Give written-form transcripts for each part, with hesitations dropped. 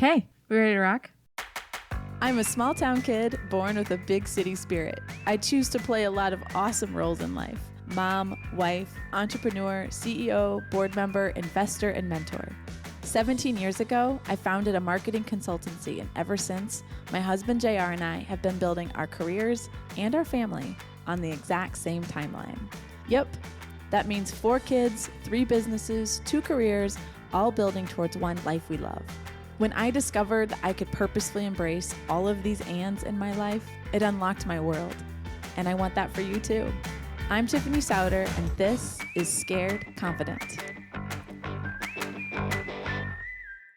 Okay, we ready to rock? I'm a small town kid born with a big city spirit. I choose to play a lot of awesome roles in life. Mom, wife, entrepreneur, CEO, board member, investor, and mentor. 17 years ago, I founded a marketing consultancy, and ever since, my husband JR and I have been building our careers and our family on the exact same timeline. Yep, that means 4 kids, 3 businesses, 2 careers, all building towards one life we love. When I discovered I could purposefully embrace all of these ands in my life, it unlocked my world. And I want that for you too. I'm Tiffany Souter, and this is Scared Confident.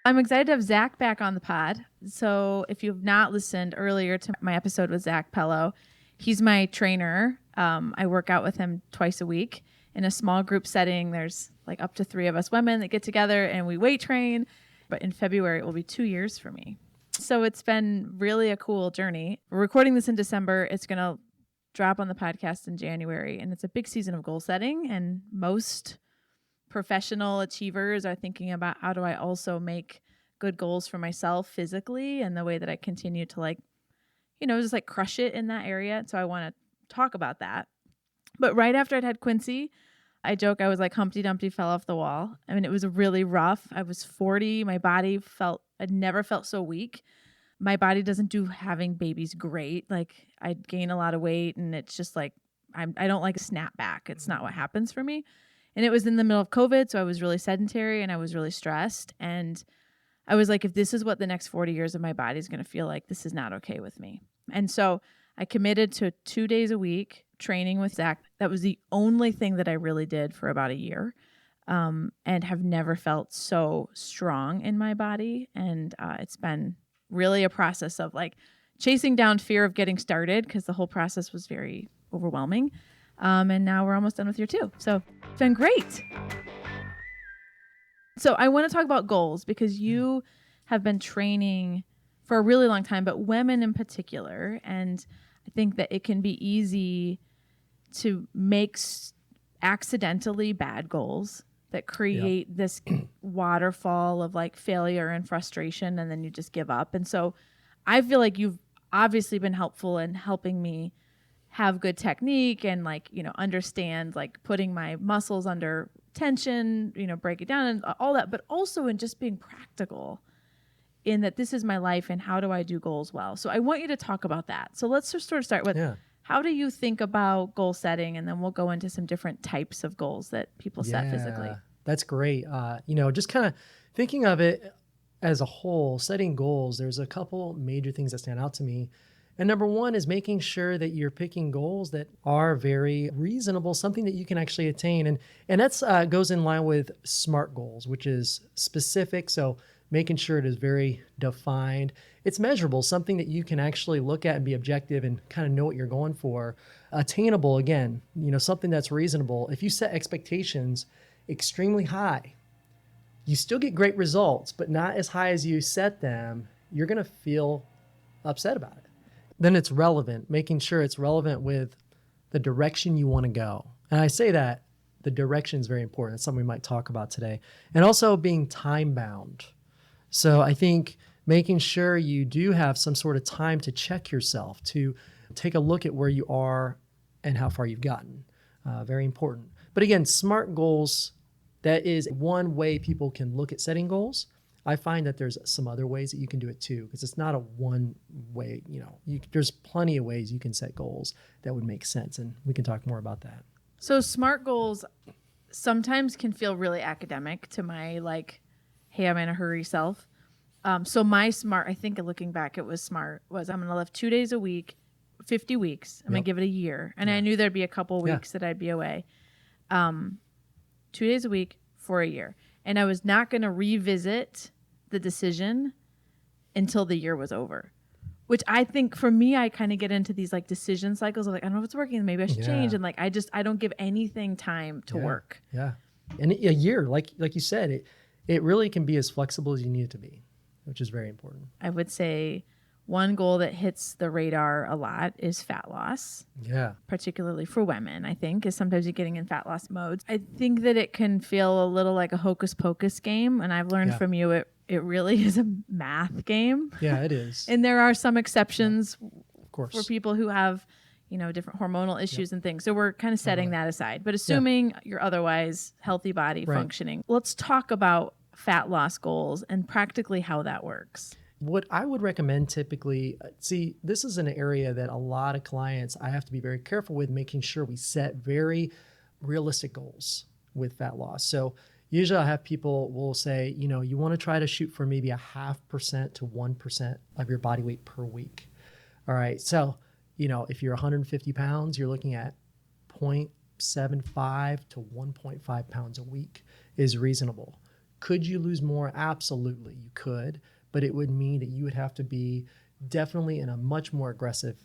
I'm excited to have Zach back on the pod. So if you've not listened earlier to my episode with Zach Pello, he's my trainer. I work out with him twice a week in a small group setting. There's like up to 3 of us women that get together and we weight train. But in February, it will be 2 years for me. So it's been really a cool journey. We're recording this in December. It's going to drop on the podcast in January. And it's a big season of goal setting. And most professional achievers are thinking about how do I also make good goals for myself physically and the way that I continue to just crush it in that area. So I want to talk about that. But right after I'd had Quincy, I joke I was like Humpty Dumpty fell off the wall. I mean, it was really rough. I was 40. My body I'd never felt so weak. My body doesn't do having babies great. Like I'd gain a lot of weight and it's just like, I don't like a snap back. It's not what happens for me. And it was in the middle of COVID. So I was really sedentary and I was really stressed. And I was like, if this is what the next 40 years of my body is going to feel like, this is not okay with me. And so I committed to 2 days a week training with Zach. That was the only thing that I really did for about a year, and have never felt so strong in my body. And it's been really a process of like chasing down fear of getting started because the whole process was very overwhelming. And now we're almost done with year 2. So it's been great. So I want to talk about goals because you have been training for a really long time, but women in particular. And I think that it can be easy to make accidentally bad goals that create this waterfall of like failure and frustration, and then you just give up. And so I feel like you've obviously been helpful in helping me have good technique and understand like putting my muscles under tension, break it down and all that, but also in just being practical in that this is my life and how do I do goals well. So I want you to talk about that. So let's just sort of start with how do you think about goal setting? And then we'll go into some different types of goals that people set physically. That's great. Just kind of thinking of it as a whole, setting goals, there's a couple major things that stand out to me. And number one is making sure that you're picking goals that are very reasonable, something that you can actually attain. And that's goes in line with SMART goals, which is specific. So making sure it is very defined. It's measurable, something that you can actually look at and be objective and kind of know what you're going for. Attainable, again, something that's reasonable. If you set expectations extremely high, you still get great results, but not as high as you set them, you're going to feel upset about it. Then it's relevant, making sure it's relevant with the direction you want to go. And I say that the direction is very important. It's something we might talk about today. And also being time bound. So I think making sure you do have some sort of time to check yourself, to take a look at where you are and how far you've gotten. Very important. But again, SMART goals, that is one way people can look at setting goals. I find that there's some other ways that you can do it too, because it's not a one way, there's plenty of ways you can set goals that would make sense. And we can talk more about that. So SMART goals sometimes can feel really academic to my hey, I'm in a hurry self. So my SMART, I think looking back, it was SMART was I'm going to live 2 days a week, 50 weeks. I'm going to give it a year. And I knew there'd be a couple weeks that I'd be away. 2 days a week for a year. And I was not going to revisit the decision until the year was over, which I think for me, I kind of get into these decision cycles of I don't know if it's working. Maybe I should change. And I don't give anything time to work. Yeah. And a year, like you said, it really can be as flexible as you need it to be, which is very important. I would say one goal that hits the radar a lot is fat loss. Yeah. Particularly for women, I think, is sometimes you're getting in fat loss modes. I think that it can feel a little like a hocus pocus game. And I've learned from you, it it really is a math game. Yeah, it is. And there are some exceptions Of course. for people who have, different hormonal issues and things. So we're kind of setting that aside. But assuming you're otherwise healthy body functioning, let's talk about fat loss goals and practically how that works. What I would recommend typically, see, this is an area that a lot of clients, I have to be very careful with, making sure we set very realistic goals with fat loss. So usually I have people will say, you want to try to shoot for maybe 0.5% to 1% of your body weight per week. All right. So, if you're 150 pounds, you're looking at 0.75 to 1.5 pounds a week is reasonable. Could you lose more? Absolutely, you could, but it would mean that you would have to be definitely in a much more aggressive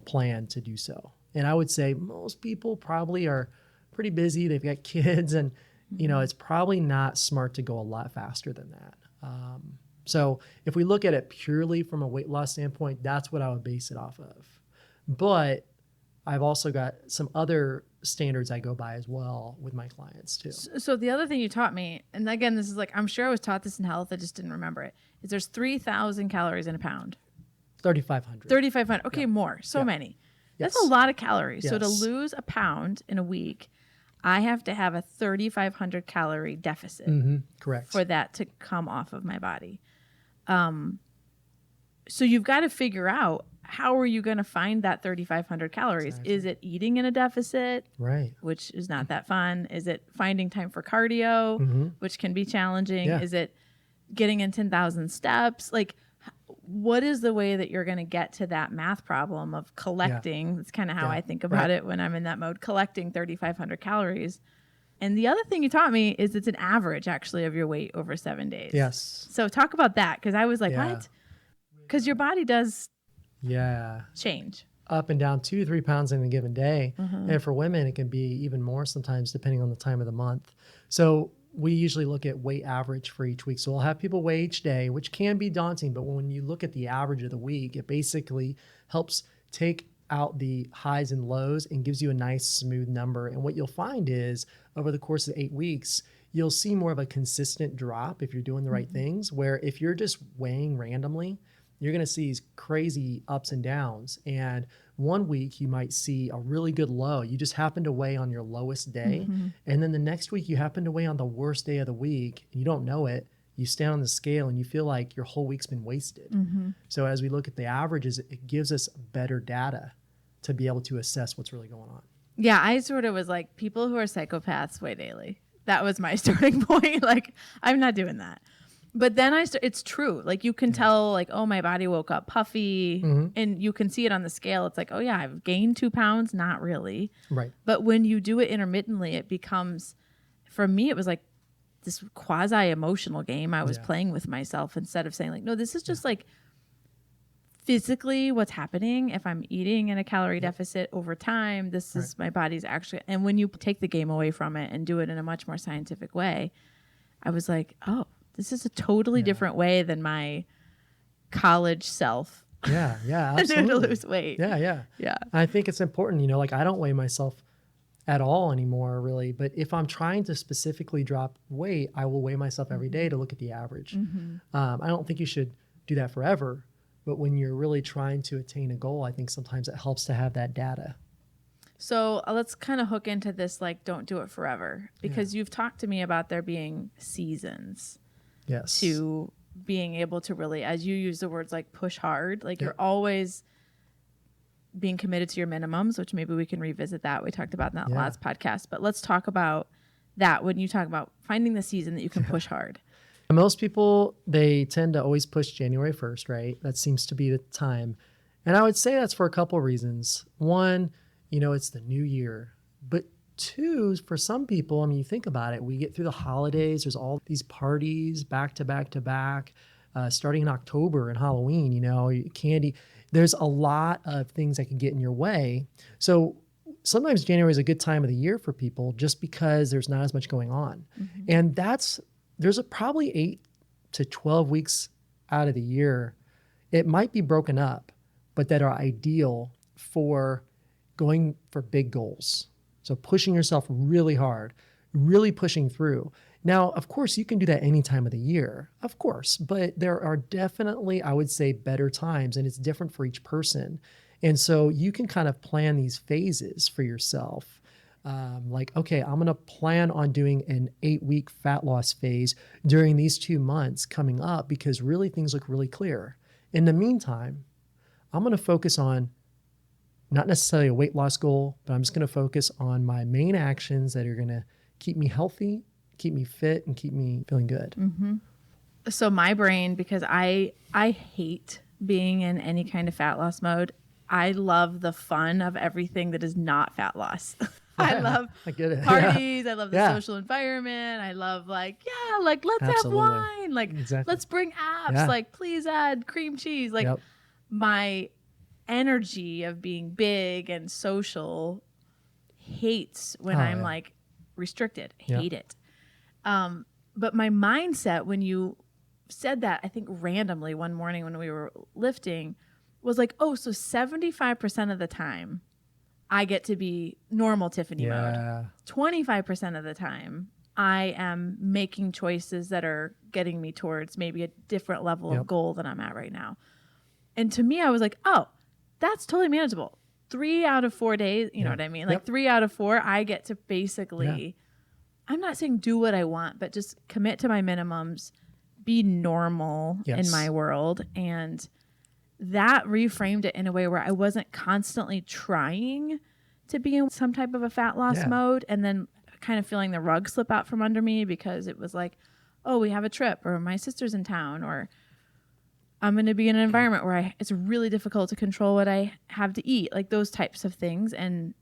plan to do so. And I would say most people probably are pretty busy. They've got kids and, it's probably not smart to go a lot faster than that. So if we look at it purely from a weight loss standpoint, that's what I would base it off of. But I've also got some other standards I go by as well with my clients too. So the other thing you taught me, and again, this is like, I'm sure I was taught this in health, I just didn't remember it, is there's 3,000 calories in a pound. 3,500. 3,500. Okay, more. So many. Yes. That's a lot of calories. Yes. So to lose a pound in a week, I have to have a 3,500 calorie deficit Correct. for that to come off of my body. So you've got to figure out, how are you going to find that 3,500 calories? Exactly. Is it eating in a deficit? Right. Which is not that fun. Is it finding time for cardio, which can be challenging? Yeah. Is it getting in 10,000 steps? Like, what is the way that you're going to get to that math problem of collecting? That's kind of how I think about it when I'm in that mode, collecting 3,500 calories. And the other thing you taught me is it's an average actually of your weight over 7 days. Yes. So talk about that. Cause I was like, what? Cause your body does change. Up and down 2-3 pounds in a given day. And for women, it can be even more sometimes depending on the time of the month. So we usually look at weight average for each week. So we'll have people weigh each day, which can be daunting. But when you look at the average of the week, it basically helps take out the highs and lows and gives you a nice smooth number. And what you'll find is over the course of 8 weeks, you'll see more of a consistent drop if you're doing the right things, where if you're just weighing randomly, you're going to see these crazy ups and downs. And one week you might see a really good low. You just happen to weigh on your lowest day. And then the next week you happen to weigh on the worst day of the week and you don't know it. You stand on the scale and you feel like your whole week's been wasted. So as we look at the averages, it gives us better data to be able to assess what's really going on. Yeah, I sort of was like, people who are psychopaths weigh daily. That was my starting point. Like, I'm not doing that. But then it's true. Like, you can tell, like, oh, my body woke up puffy, and you can see it on the scale. It's like, oh yeah, I've gained 2 pounds. Not really. Right. But when you do it intermittently, it becomes, for me, it was like this quasi emotional game I was playing with myself, instead of saying like, no, this is just like physically what's happening. If I'm eating in a calorie deficit over time, this is my body's actually, and when you take the game away from it and do it in a much more scientific way, I was like, oh, this is a totally different way than my college self. Yeah, absolutely. To lose weight. Yeah. I think it's important, like I don't weigh myself at all anymore, really. But if I'm trying to specifically drop weight, I will weigh myself every day to look at the average. I don't think you should do that forever. But when you're really trying to attain a goal, I think sometimes it helps to have that data. So let's kind of hook into this, like, don't do it forever, because you've talked to me about there being seasons. Yes. To being able to really, as you use the words like push hard, like you're always being committed to your minimums, which maybe we can revisit that. We talked about in that last podcast, but let's talk about that when you talk about finding the season that you can push hard. Most people, they tend to always push January 1st, right? That seems to be the time. And I would say that's for a couple of reasons. One, it's the new year. But two, for some people, I mean, you think about it, we get through the holidays, there's all these parties back to back to back, starting in October and Halloween, candy. There's a lot of things that can get in your way. So sometimes January is a good time of the year for people just because there's not as much going on. And there's probably 8 to 12 weeks out of the year. It might be broken up, but that are ideal for going for big goals. So pushing yourself really hard, really pushing through. Now, of course, you can do that any time of the year, of course, but there are definitely, I would say, better times, and it's different for each person. And so you can kind of plan these phases for yourself. Like, okay, I'm going to plan on doing an 8-week fat loss phase during these 2 months coming up because really things look really clear. In the meantime, I'm going to focus on not necessarily a weight loss goal, but I'm just going to focus on my main actions that are going to keep me healthy, keep me fit, and keep me feeling good. So my brain, because I hate being in any kind of fat loss mode. I love the fun of everything that is not fat loss. I love I get it. parties. I love the Yeah. social environment. I love let's Absolutely. have wine. Exactly. Let's bring apps. Yeah. Please add cream cheese. Yep. My energy of being big and social hates when I'm yeah. restricted. Yep. Hate it. But my mindset when you said that, I think randomly one morning when we were lifting was so 75% of the time I get to be normal Tiffany mode. 25% of the time I am making choices that are getting me towards maybe a different level of goal than I'm at right now. And to me, I was like, oh, that's totally manageable. 3 out of 4 days, you know what I mean? 3 out of 4, I get to basically, I'm not saying do what I want, but just commit to my minimums, be normal in my world. And that reframed it in a way where I wasn't constantly trying to be in some type of a fat loss mode and then kind of feeling the rug slip out from under me because it was like, oh, we have a trip or my sister's in town or I'm going to be in an environment where it's really difficult to control what I have to eat, like those types of things. And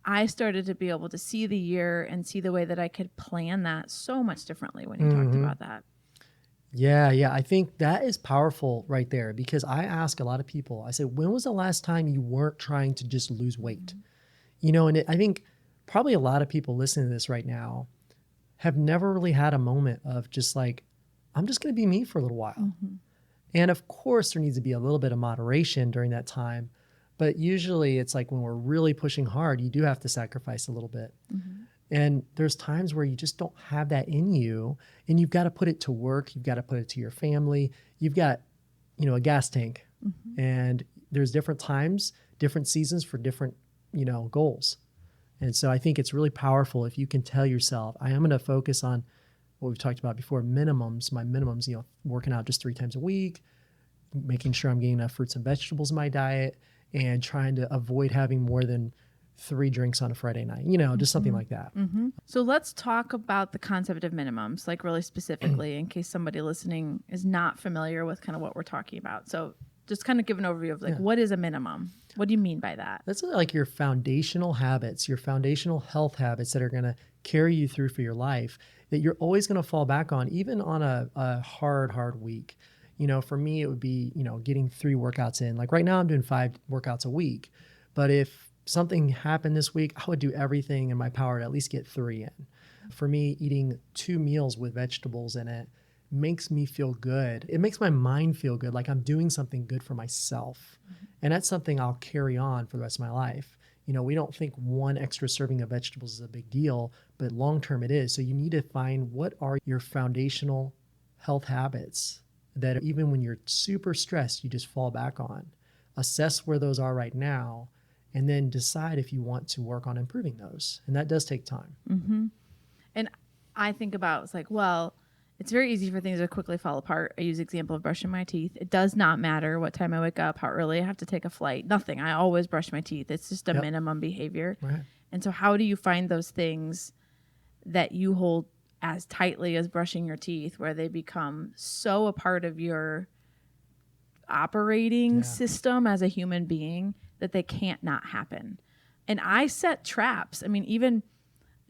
I started to be able to see the year and see the way that I could plan that so much differently when you talked about that. Yeah. I think that is powerful right there because I ask a lot of people, I say, when was the last time you weren't trying to just lose weight? And I think probably a lot of people listening to this right now have never really had a moment of just I'm just going to be me for a little while. And of course, there needs to be a little bit of moderation during that time. But usually it's when we're really pushing hard, you do have to sacrifice a little bit. And there's times where you just don't have that in you and you've got to put it to work. You've got to put it to your family. You've got, a gas tank and there's different times, different seasons for different, goals. And so I think it's really powerful if you can tell yourself, I am going to focus on what we've talked about before, minimums, my minimums, working out just 3 times a week, making sure I'm getting enough fruits and vegetables in my diet and trying to avoid having more than 3 drinks on a Friday night, just something like that. So let's talk about the concept of minimums, really specifically in case somebody listening is not familiar with kind of what we're talking about. So just kind of give an overview of what is a minimum? What do you mean by that? That's your foundational habits, your foundational health habits that are going to carry you through for your life that you're always going to fall back on, even on a hard week. For me, it would be, getting 3 workouts in. Right now I'm doing 5 workouts a week, but if something happened this week, I would do everything in my power to at least get 3 in. For me, eating 2 meals with vegetables in it makes me feel good. It makes my mind feel good, like I'm doing something good for myself. And that's something I'll carry on for the rest of my life. We don't think 1 extra serving of vegetables is a big deal, but long-term it is. So you need to find what are your foundational health habits that even when you're super stressed, you just fall back on. Assess where those are right now, and then decide if you want to work on improving those. And that does take time. And I think about, it's very easy for things to quickly fall apart. I use the example of brushing my teeth. It does not matter what time I wake up, how early I have to take a flight, nothing. I always brush my teeth. It's just a minimum behavior. Right. And so how do you find those things that you hold as tightly as brushing your teeth where they become so a part of your operating system as a human being that they can't not happen? And I set traps. Even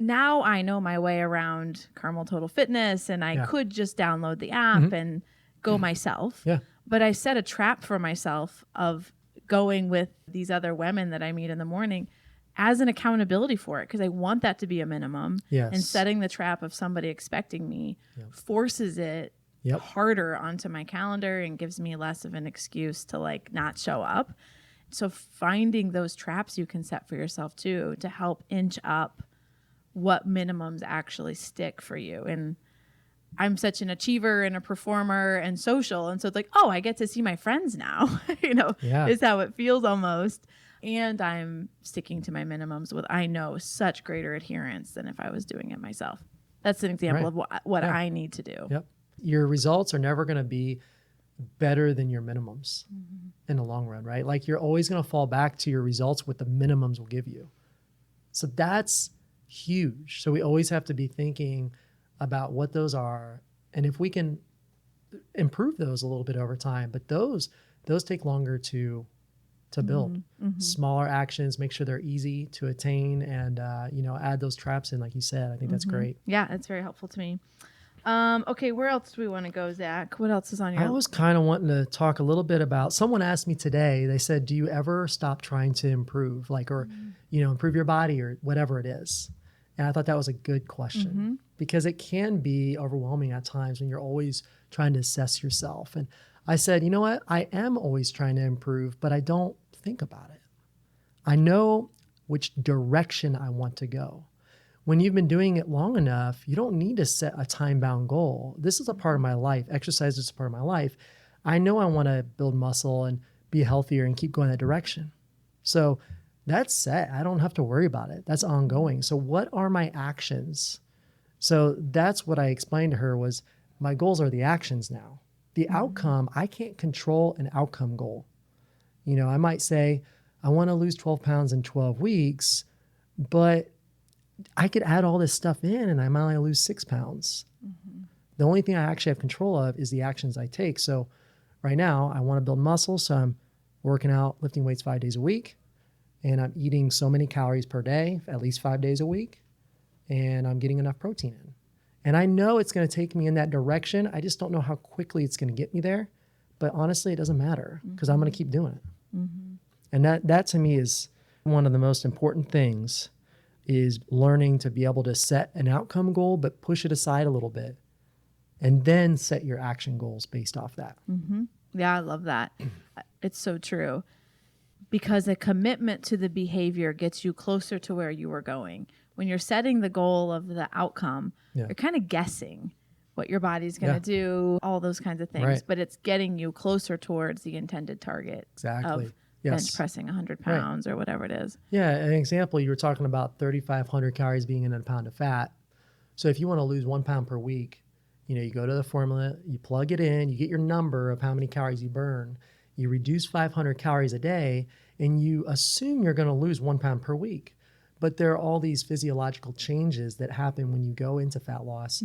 now I know my way around Carmel Total Fitness and I could just download the app and go myself. But I set a trap for myself of going with these other women that I meet in the morning as an accountability for it because I want that to be a minimum. And setting the trap of somebody expecting me forces it harder onto my calendar and gives me less of an excuse to not show up. So finding those traps you can set for yourself too to help inch up what minimums actually stick for you. And I'm such an achiever and a performer and social. And so it's like, oh, I get to see my friends now, is how it feels almost. And I'm sticking to my minimums with, I know, such greater adherence than if I was doing it myself. That's an example of what I need to do. Yep. Your results are never going to be better than your minimums in the long run, right? Like you're always going to fall back to your results, what the minimums will give you. So that's huge. So we always have to be thinking about what those are, and if we can improve those a little bit over time. But those take longer to build. Smaller actions, make sure they're easy to attain, and add those traps in, like you said. I think that's great. Yeah, it's very helpful to me. Okay, where else do we want to go, Zach? What else is on your I was kind of wanting to talk a little bit about, someone asked me today, they said, do you ever stop trying to improve, improve your body or whatever it is? And I thought that was a good question because it can be overwhelming at times when you're always trying to assess yourself. And I said, you know what? I am always trying to improve, but I don't think about it. I know which direction I want to go. When you've been doing it long enough, you don't need to set a time-bound goal. This is a part of my life. Exercise is a part of my life. I know I want to build muscle and be healthier and keep going that direction. So that's set. I don't have to worry about it. That's ongoing. So what are my actions? So that's what I explained to her was my goals are the actions now. The outcome, I can't control an outcome goal. I might say, I want to lose 12 pounds in 12 weeks, but I could add all this stuff in and I might only lose 6 pounds. The only thing I actually have control of is the actions I take. So right now I want to build muscle. So I'm working out, lifting weights 5 days a week, and I'm eating so many calories per day, at least 5 days a week, and I'm getting enough protein in. And I know it's going to take me in that direction. I just don't know how quickly it's going to get me there. But honestly, it doesn't matter because I'm going to keep doing it. And that to me is one of the most important things, is learning to be able to set an outcome goal, but push it aside a little bit and then set your action goals based off that. Yeah, I love that. It's so true. Because a commitment to the behavior gets you closer to where you were going. When you're setting the goal of the outcome, you're kind of guessing what your body's going to do, all those kinds of things, but it's getting you closer towards the intended target of bench pressing 100 pounds or whatever it is. Yeah, an example, you were talking about 3,500 calories being in a pound of fat. So if you want to lose 1 pound per week, you go to the formula, you plug it in, you get your number of how many calories you burn, you reduce 500 calories a day, and you assume you're going to lose 1 pound per week. But there are all these physiological changes that happen when you go into fat loss.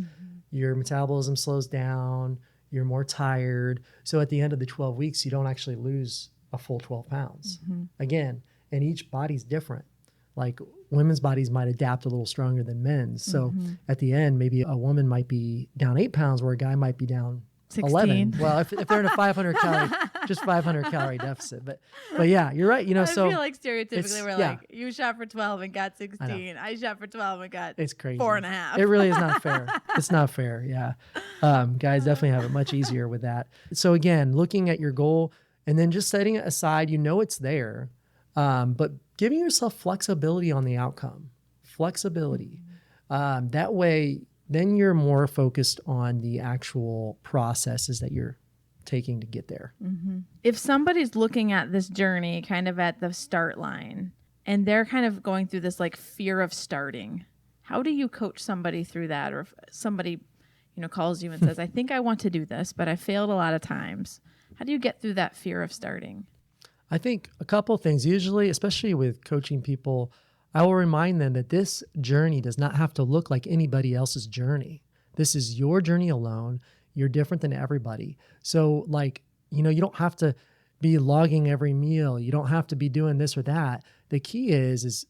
Your metabolism slows down, you're more tired. So at the end of the 12 weeks, you don't actually lose a full 12 pounds. Again, and each body's different. Like women's bodies might adapt a little stronger than men's. So at the end, maybe a woman might be down 8 pounds where a guy might be down 16. 11. Well, if they're in a 500 calorie, just 500 calorie deficit. But yeah, you're right. I feel like stereotypically we're like, you shot for 12 and got 16. I shot for 12 and got it's crazy. 4.5. It really is not fair. It's not fair. Yeah. Guys definitely have it much easier with that. So again, looking at your goal and then just setting it aside, it's there, but giving yourself flexibility on the outcome. Flexibility. That way, then you're more focused on the actual processes that you're taking to get there. If somebody's looking at this journey kind of at the start line and they're kind of going through this like fear of starting, how do you coach somebody through that? Or if somebody, calls you and says, I think I want to do this, but I failed a lot of times. How do you get through that fear of starting? I think a couple of things, usually, especially with coaching people, I will remind them that this journey does not have to look like anybody else's journey. This is your journey alone. You're different than everybody. So you don't have to be logging every meal. You don't have to be doing this or that. The key is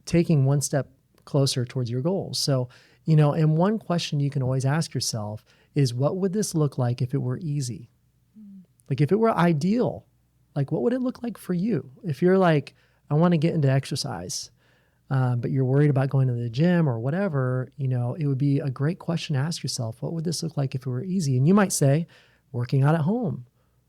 taking one step closer towards your goals. So, and one question you can always ask yourself is, what would this look like if it were easy? Like if it were ideal, like what would it look like for you? If you're like, I want to get into exercise, but you're worried about going to the gym or whatever, it would be a great question to ask yourself, what would this look like if it were easy? And you might say, working out at home,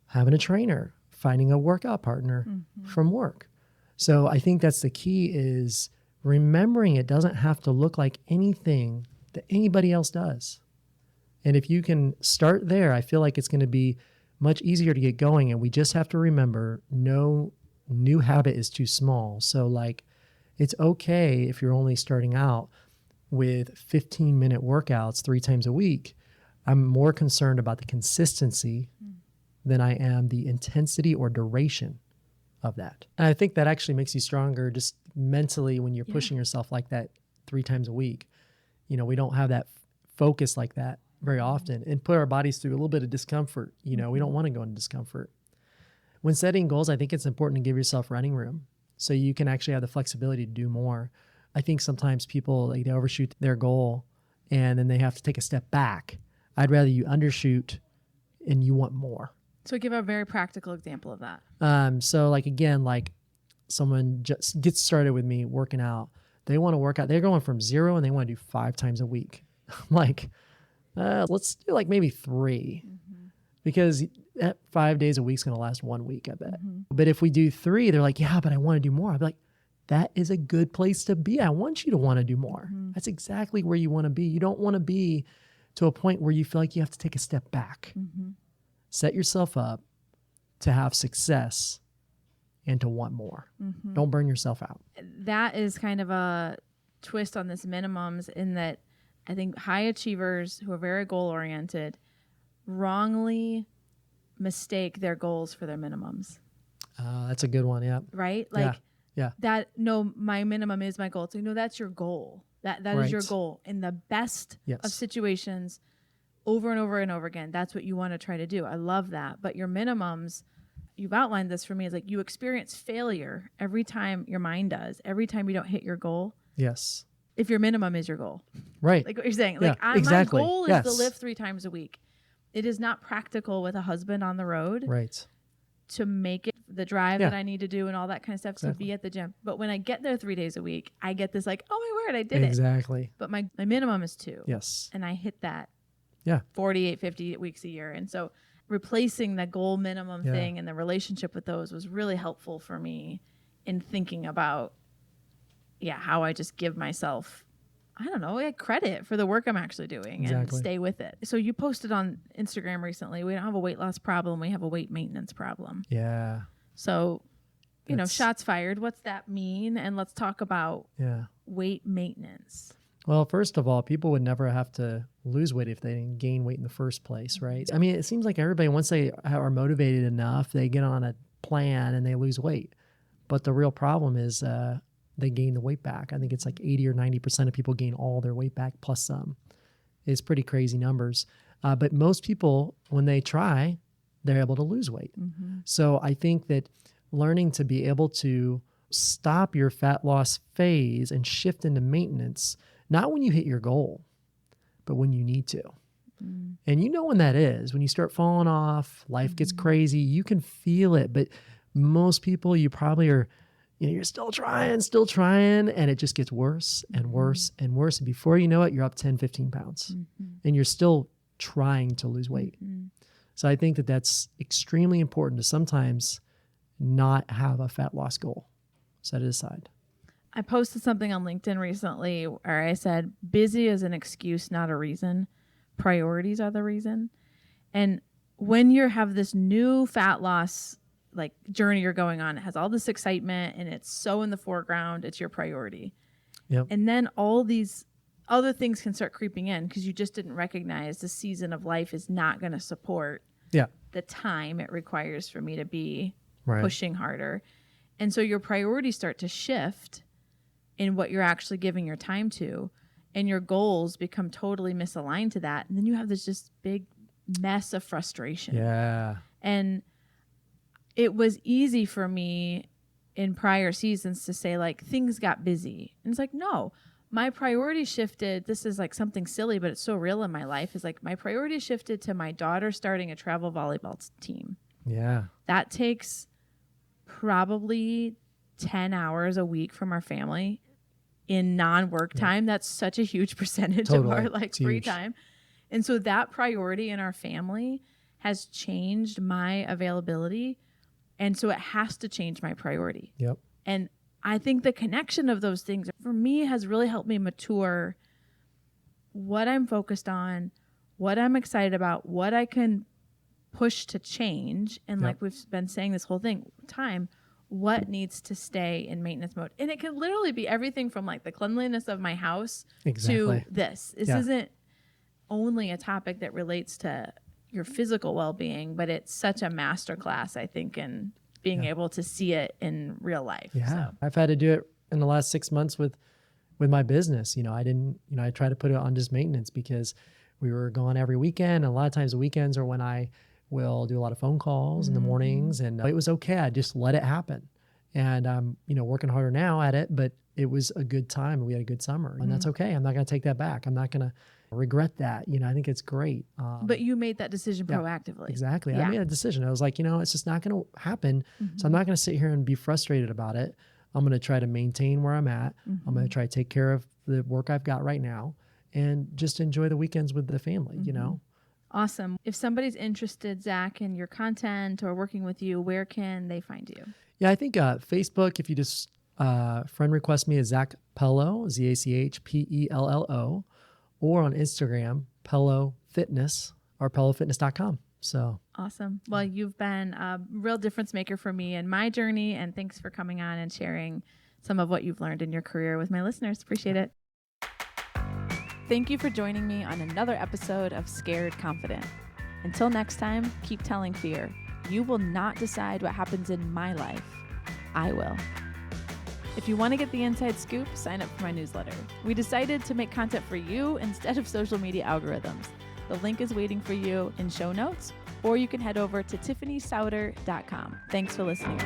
having a trainer, finding a workout partner from work. So I think that's the key, is remembering it doesn't have to look like anything that anybody else does. And if you can start there, I feel like it's going to be much easier to get going. And we just have to remember no new habit is too small. So like, it's okay if you're only starting out with 15-minute workouts 3 times a week. I'm more concerned about the consistency than I am the intensity or duration of that. And I think that actually makes you stronger just mentally when you're pushing yourself like that 3 times a week. You know, we don't have that focus like that very often and put our bodies through a little bit of discomfort. You know, we don't want to go into discomfort. When setting goals, I think it's important to give yourself running room so you can actually have the flexibility to do more. I think sometimes people, like, they overshoot their goal and then they have to take a step back. I'd rather you undershoot and you want more. So give a very practical example of that. So like, again, like someone just gets started with me working out. They want to work out. They're going from 0 and they want to do 5 times a week. I'm like, let's do like maybe 3 because that 5 days a week is going to last 1 week, I bet. But if we do 3, they're like, yeah, but I want to do more. I'd be like, that is a good place to be. I want you to want to do more. That's exactly where you want to be. You don't want to be to a point where you feel like you have to take a step back. Set yourself up to have success and to want more. Don't burn yourself out. That is kind of a twist on this minimums, in that I think high achievers who are very goal-oriented wrongly mistake their goals for their minimums. That's a good one. Yeah. Right? Like, yeah. That, no, my minimum is my goal. It's like, no, that's your goal. That is your goal. In the best of situations, over and over and over again, that's what you want to try to do. I love that. But your minimums, you've outlined this for me, is like you experience failure every time your mind does, every time you don't hit your goal. Yes. If your minimum is your goal. Right. Like what you're saying. Yeah, Like exactly. my goal is to lift 3 times a week. It is not practical with a husband on the road. Right. To make it the drive that I need to do and all that kind of stuff to be at the gym. But when I get there 3 days a week, I get this like, oh my word, I did it. Exactly. But my minimum is 2. Yes. And I hit that 48, 50 weeks a year. And so replacing the goal minimum thing and the relationship with those was really helpful for me in thinking about, how I just give myself, I don't know, credit for the work I'm actually doing and stay with it. So you posted on Instagram recently, we don't have a weight loss problem, we have a weight maintenance problem. Yeah. So, you know, shots fired. What's that mean? And let's talk about weight maintenance. Well, first of all, people would never have to lose weight if they didn't gain weight in the first place, right? I mean, it seems like everybody, once they are motivated enough, they get on a plan and they lose weight. But the real problem is they gain the weight back. I think it's like 80 or 90% of people gain all their weight back plus some. It's pretty crazy numbers. But most people, when they try, they're able to lose weight. So I think that learning to be able to stop your fat loss phase and shift into maintenance, not when you hit your goal, but when you need to. And you know when that is, when you start falling off, life gets crazy, you can feel it. But most people, you probably are, you're still trying, and it just gets worse and worse and worse. And before you know it, you're up 10, 15 pounds and you're still trying to lose weight. So I think that that's extremely important to sometimes not have a fat loss goal. Set it aside. I posted something on LinkedIn recently where I said, busy is an excuse, not a reason. Priorities are the reason. And when you have this new fat loss like journey you're going on, it has all this excitement and it's so in the foreground, it's your priority. And then all these other things can start creeping in because you just didn't recognize the season of life is not going to support the time it requires for me to be pushing harder. And so your priorities start to shift in what you're actually giving your time to, and your goals become totally misaligned to that. And then you have this just big mess of frustration. And it was easy for me in prior seasons to say like things got busy. And it's like, no, my priority shifted. This is like something silly, but it's so real in my life, is like my priority shifted to my daughter starting a travel volleyball team. That takes probably 10 hours a week from our family in non-work time. That's such a huge percentage of our like free time. And so that priority in our family has changed my availability. And so it has to change my priority. And I think the connection of those things for me has really helped me mature what I'm focused on, what I'm excited about, what I can push to change. And like we've been saying this whole time, what needs to stay in maintenance mode. And it can literally be everything from like the cleanliness of my house to this. This isn't only a topic that relates to your physical well-being, but it's such a masterclass, I think, in being able to see it in real life. Yeah. So. I've had to do it in the last 6 months with my business. I try to put it on just maintenance because we were gone every weekend. And a lot of times the weekends are when I will do a lot of phone calls in the mornings, and it was okay. I just let it happen. And I'm, working harder now at it, but it was a good time and we had a good summer, and that's okay. I'm not going to take that back. I'm not going to regret that. I think it's great. But you made that decision proactively. Exactly. Yeah. I made a decision. I was like, it's just not going to happen. So I'm not going to sit here and be frustrated about it. I'm going to try to maintain where I'm at. I'm going to try to take care of the work I've got right now and just enjoy the weekends with the family, Awesome. If somebody's interested, Zach, in your content or working with you, where can they find you? Yeah, I think Facebook, if you just friend request me as Zach Pello, ZACHPELLO, or on Instagram, Pello Fitness or PelloFitness.com. So awesome. Well, you've been a real difference maker for me in my journey, and thanks for coming on and sharing some of what you've learned in your career with my listeners. Appreciate it. Thank you for joining me on another episode of Scared Confident. Until next time, keep telling fear, you will not decide what happens in my life. I will. If you want to get the inside scoop, sign up for my newsletter. We decided to make content for you instead of social media algorithms. The link is waiting for you in show notes, or you can head over to tiffanysouter.com. Thanks for listening.